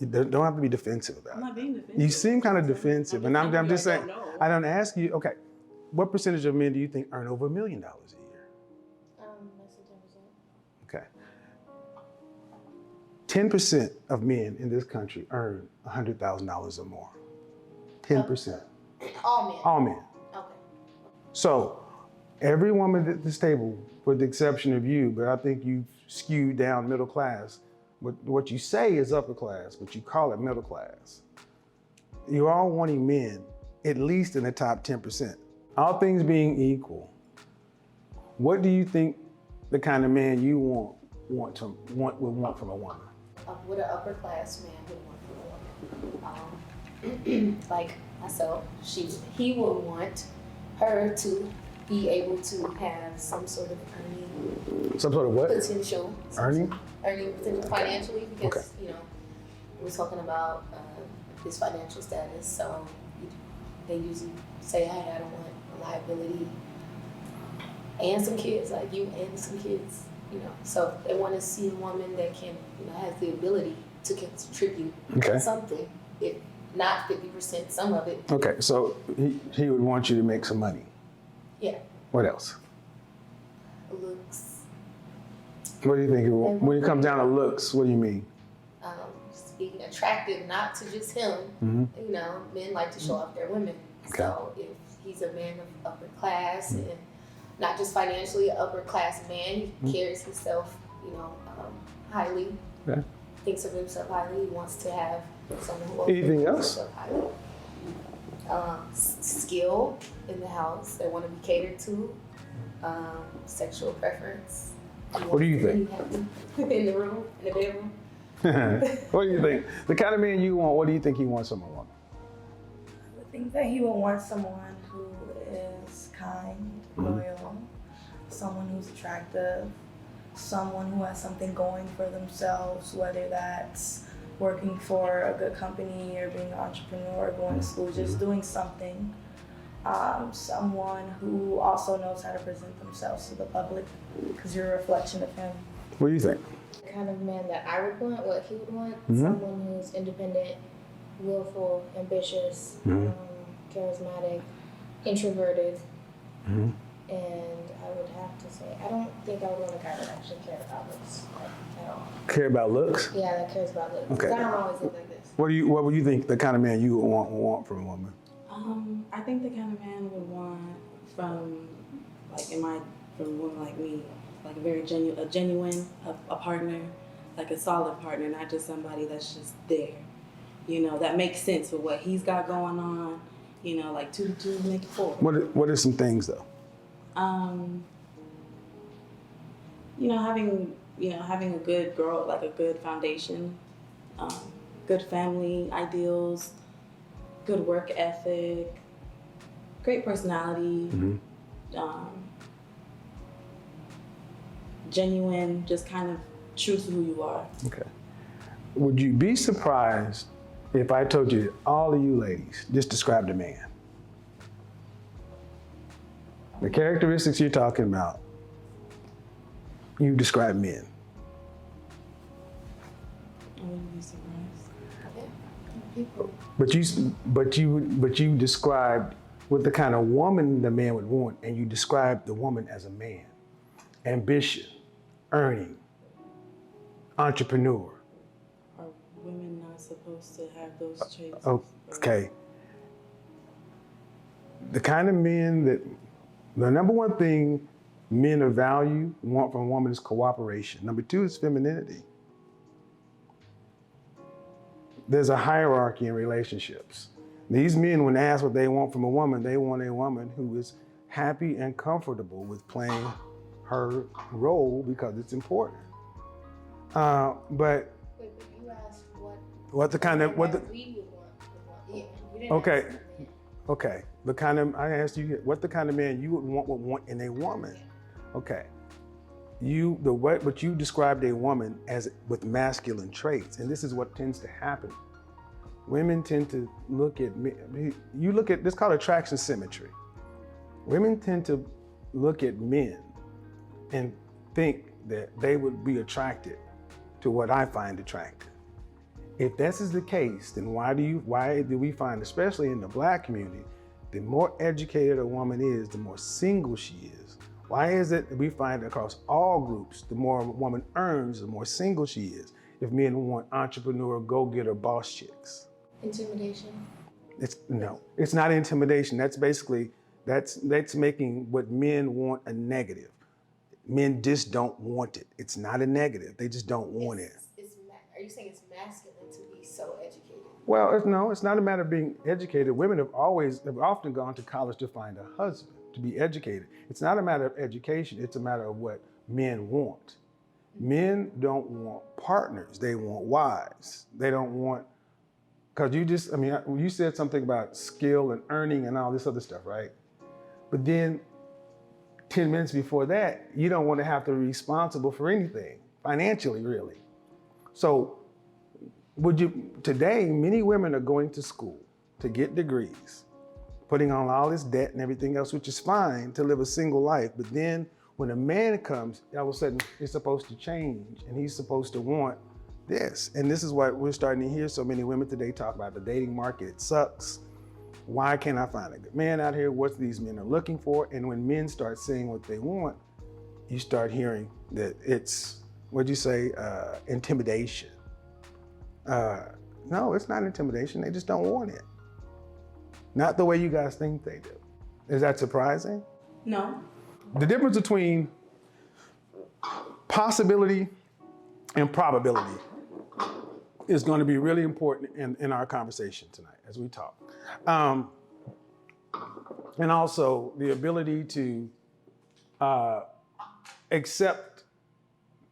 You don't have to be defensive about it. I'm not being defensive. You seem kind of defensive, and I'm just saying, I don't ask you, okay, what percentage of men do you think earn over $1 million a year? Less than 10%. Okay. 10% of men in this country earn $100,000 or more. 10%. All men? All men. Okay. So every woman at this table, with the exception of you, but I think you've skewed down middle class. What you say is upper class, but you call it middle class. You're all wanting men, at least in the top 10%. All things being equal, what do you think the kind of man you would want from a woman? What an upper class man would want from a woman. Like myself, he would want her to be able to have some sort of earning. Some sort of what? Potential. Earning? Earning potential financially, because, Okay. you know, we're talking about his financial status. So they usually say, hey, I don't want a liability and some kids, like you and some kids, you know. So they want to see a woman that can, you know, has the ability to contribute something, if not 50%, some of it. Okay, so he would want you to make some money. Yeah. What else? Looks. What do you think? When it comes down to looks, what do you mean? Just being attractive, not to just him. Mm-hmm. You know, men like to show off their women. Okay. So if he's a man of upper class and not just financially, an upper class man, he carries himself, you know, highly. Okay. Thinks of himself highly. He wants to have someone who Anything thinks else? of himself highly. Skill in the house. They want to be catered to. Sexual preference. What do you think? In the room, in the bedroom. What do you think? The kind of man you want, what do you think he wants from a woman? I think that he would want someone who is kind, loyal, someone who's attractive, someone who has something going for themselves, whether that's working for a good company or being an entrepreneur, going to school, just doing something. Someone who also knows how to present themselves to the public, because you're a reflection of him. What do you think? The kind of man that I would want, what he would want, someone who's independent, willful, ambitious, charismatic, introverted, and I would have to say, I don't think I would want a guy that actually cared about looks, like, at all. Care about looks? Yeah, that cares about looks. Okay. I don't always look like this. What would you think the kind of man you would want from a woman? I think the kind of man would want from a woman like me, like a genuine partner, like a solid partner, not just somebody that's just there, you know, that makes sense with what he's got going on, you know, like 2 to 2 make it 4. What are some things though? Having a good girl, like a good foundation, good family ideals, good work ethic, great personality, genuine, just kind of true to who you are. Okay. Would you be surprised if I told you, all of you ladies, just described a man? The characteristics you're talking about, you describe men. I wouldn't be surprised. But you described what the kind of woman the man would want, and you described the woman as a man. Ambition, earning, entrepreneur. Are women not supposed to have those traits? Okay. The kind of men the number one thing men of value want from a woman is cooperation. Number 2 is femininity. There's a hierarchy in relationships. These men, when asked what they want from a woman, they want a woman who is happy and comfortable with playing her role because it's important. But Wait, you asked what the kind of, what the, we would want. Yeah, you didn't okay, ask that. okay. The kind of, I asked you, what the kind of man you would want in a woman? Okay. But you described a woman as with masculine traits, and this is what tends to happen. Women tend to look at men, this called attraction symmetry. Women tend to look at men and think that they would be attracted to what I find attractive. If this is the case, then why do we find, especially in the Black community, the more educated a woman is, the more single she is? Why is it that we find across all groups, the more a woman earns, the more single she is? If men want entrepreneur, go-getter, boss chicks. Intimidation. It's not intimidation. That's basically, that's making what men want a negative. Men just don't want it. It's not a negative. They just don't want it. Are you saying it's masculine to be so educated? Well, no, it's not a matter of being educated. Women have often gone to college to find a husband, to be educated. It's not a matter of education. It's a matter of what men want. Men don't want partners. They want wives. They don't want, because you said something about skill and earning and all this other stuff, right? But then 10 minutes before that, you don't want to have to be responsible for anything, financially, really. So today, many women are going to school to get degrees, putting on all this debt and everything else, which is fine to live a single life. But then when a man comes, all of a sudden it's supposed to change and he's supposed to want this. And this is what we're starting to hear so many women today talk about. The dating market, it sucks. Why can't I find a good man out here? What these men are looking for? And when men start saying what they want, you start hearing that it's, intimidation. No, it's not intimidation. They just don't want it. Not the way you guys think they do. Is that surprising? No. The difference between possibility and probability is going to be really important in our conversation tonight as we talk. And also the ability to accept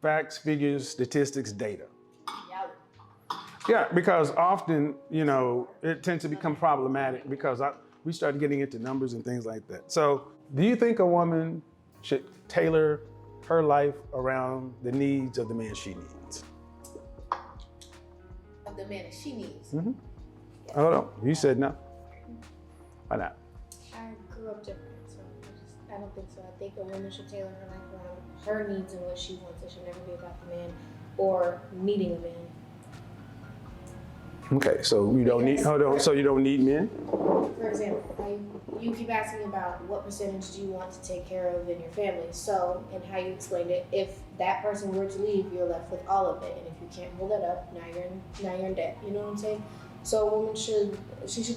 facts, figures, statistics, data. Yeah, because often, it tends to become problematic because we start getting into numbers and things like that. So do you think a woman should tailor her life around the needs of the man she needs? Of the man that she needs? Mm-hmm. Hold on, you said no. Why not? I grew up different, so I don't think so. I think a woman should tailor her life around her needs and what she wants. It should never be about the man or needing a man. Okay, so you don't need men? For example, you keep asking about what percentage do you want to take care of in your family. So, and how you explained it, if that person were to leave, you're left with all of it. And if you can't hold that up, now you're in debt. You know what I'm saying? So a woman should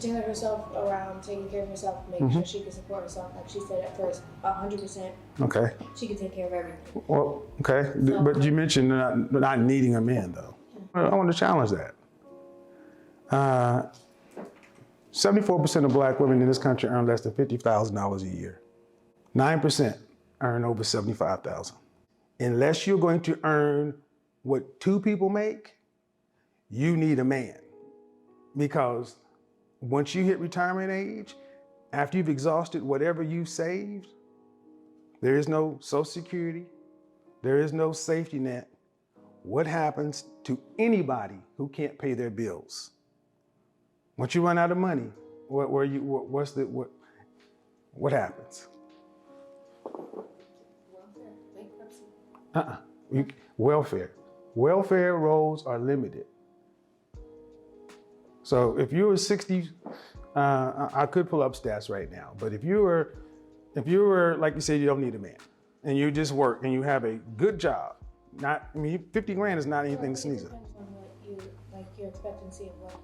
tailor herself around taking care of herself, making sure she can support herself. Like she said at first, 100%. Okay. She can take care of everything. Well, okay, but you mentioned not needing a man though. I want to challenge that. 74% of Black women in this country earn less than $50,000 a year. 9% earn over $75,000. Unless you're going to earn what two people make, you need a man. Because once you hit retirement age, after you've exhausted whatever you've saved, there is no Social Security, there is no safety net. What happens to anybody who can't pay their bills? Once you run out of money, what happens? Welfare, bankruptcy. Welfare. Welfare rolls are limited. So if you were 60, I could pull up stats right now, but if you were, like you said, you don't need a man, and you just work and you have a good job, 50 grand is not anything to sneeze at. It depends on what your expectancy of what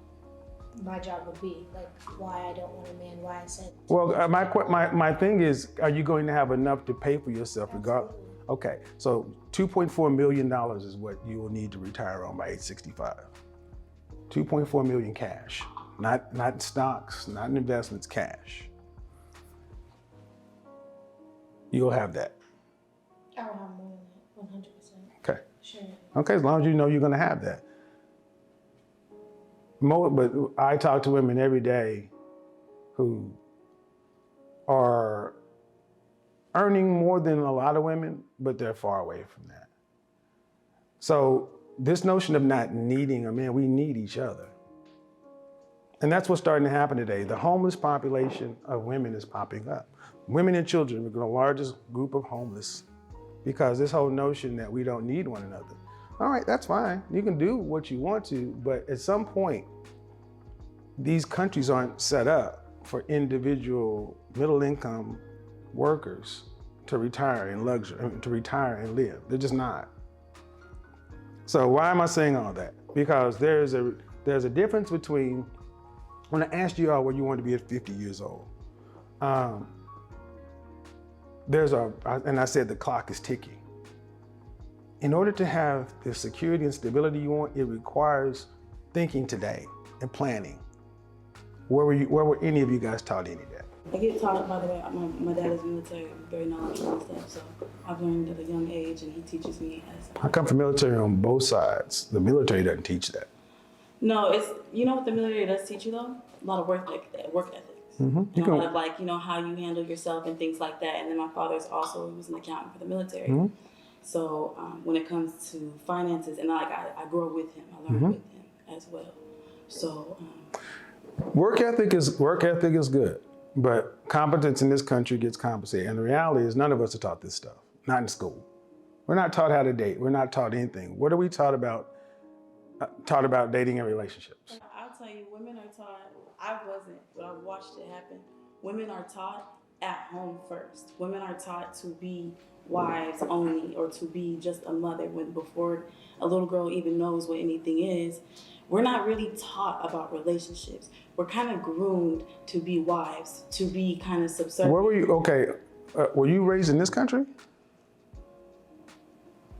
my job would be, like why I don't want a man, why I said. Well, my thing is, are you going to have enough to pay for yourself regardless? Okay, so $2.4 million is what you will need to retire on by age 65. 2.4 million cash, not stocks, not in investments, cash. You'll have that. I will have more than that, 100%. Okay. Sure. Okay, as long as you know you're gonna have that. But I talk to women every day who are earning more than a lot of women, but they're far away from that. So this notion of not needing a man, we need each other. And that's what's starting to happen today. The homeless population of women is popping up. Women and children are the largest group of homeless because this whole notion that we don't need one another. All right, that's fine. You can do what you want to, but at some point, these countries aren't set up for individual middle-income workers to retire in luxury, to retire and live. They're just not. So why am I saying all that? Because there's a difference between, when I asked you all where you want to be at 50 years old, and I said the clock is ticking. In order to have the security and stability you want, it requires thinking today and planning. Where were any of you guys taught any of that? I get taught, by the way, my dad is military, very knowledgeable and stuff, so I've learned at a young age, and he teaches me as I come from military on both sides. The military doesn't teach that. No, it's, you know what the military does teach you though? A lot of work ethics. Mm-hmm. You know, a lot of, like, you know, how you handle yourself and things like that. And then my father's also, he was an accountant for the military. Mm-hmm. So when it comes to finances, and I grew up with him, I learned with him as well. So work ethic is good, but competence in this country gets compensated. And the reality is none of us are taught this stuff, not in school. We're not taught how to date. We're not taught anything. What are we taught about? Taught about dating and relationships. I'll tell you, women are taught, I wasn't, but I watched it happen. Women are taught at home first. Women are taught to be wives only, or to be just a mother, when before a little girl even knows what anything is. We're not really taught about relationships. We're kind of groomed to be wives, to be kind of subservient. Where were you? Okay, were you raised in this country?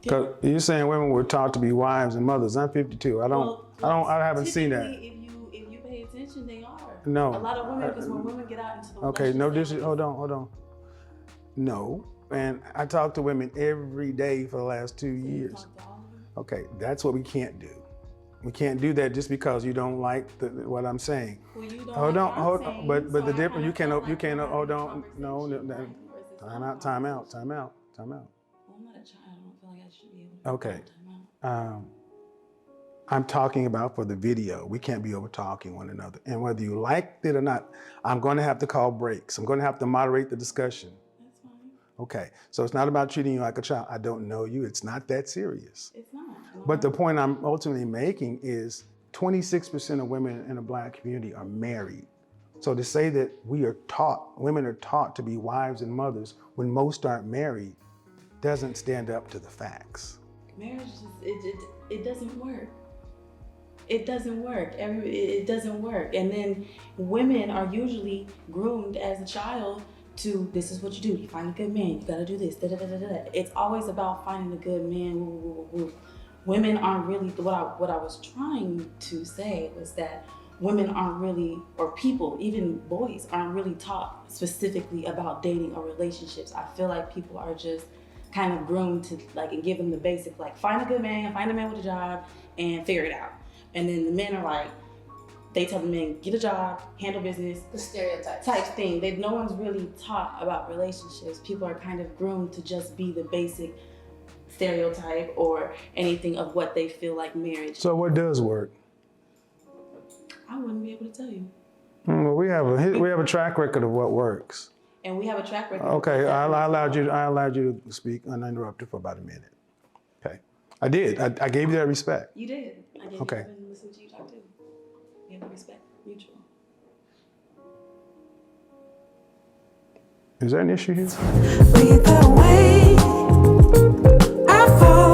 Because you're saying women were taught to be wives and mothers. I'm 52. I haven't seen that. If you pay attention, they are. No. A lot of women, because when women get out into the Okay, hold on. No, and I talk to women every day for the last 2 years. Okay, that's what we can't do. We can't do that just because you don't like what I'm saying. Well, you don't Hold like on, what I'm saying, but so the difference, you can't, hold on, conversation no, time out. Well, I'm not a child. I don't feel like I should be able to Okay. time out. I'm talking about for the video. We can't be over talking one another. And whether you like it or not, I'm going to have to call breaks. I'm going to have to moderate the discussion. That's fine. Okay, so it's not about treating you like a child. I don't know you. It's not that serious. It's not. But the point I'm ultimately making is 26% of women in the Black community are married. So to say that women are taught to be wives and mothers when most aren't married doesn't stand up to the facts. Marriage, it doesn't work. It doesn't work. It doesn't work. And then women are usually groomed as a child to, this is what you do. You find a good man, you gotta do this, It's always about finding a good man, woo. Women aren't really, what I was trying to say was that women aren't really, or people, even boys, aren't really taught specifically about dating or relationships. I feel like people are just kind of groomed to, like, and give them the basic, like, find a good man, find a man with a job, and figure it out. And then the men are like, they tell the men, get a job, handle business. The stereotypes. Type thing. No one's really taught about relationships. People are kind of groomed to just be the basic stereotype or anything of what they feel like marriage. So what does work? I wouldn't be able to tell you. Well, we have a track record of what works. And we have a track record. Okay, I allowed you to speak uninterrupted for about a minute. Okay, I did. I gave you that respect. You did. I gave Okay. you and listen to you talk too. We have the respect, mutual. Is there an issue here? Lead the way. I fall.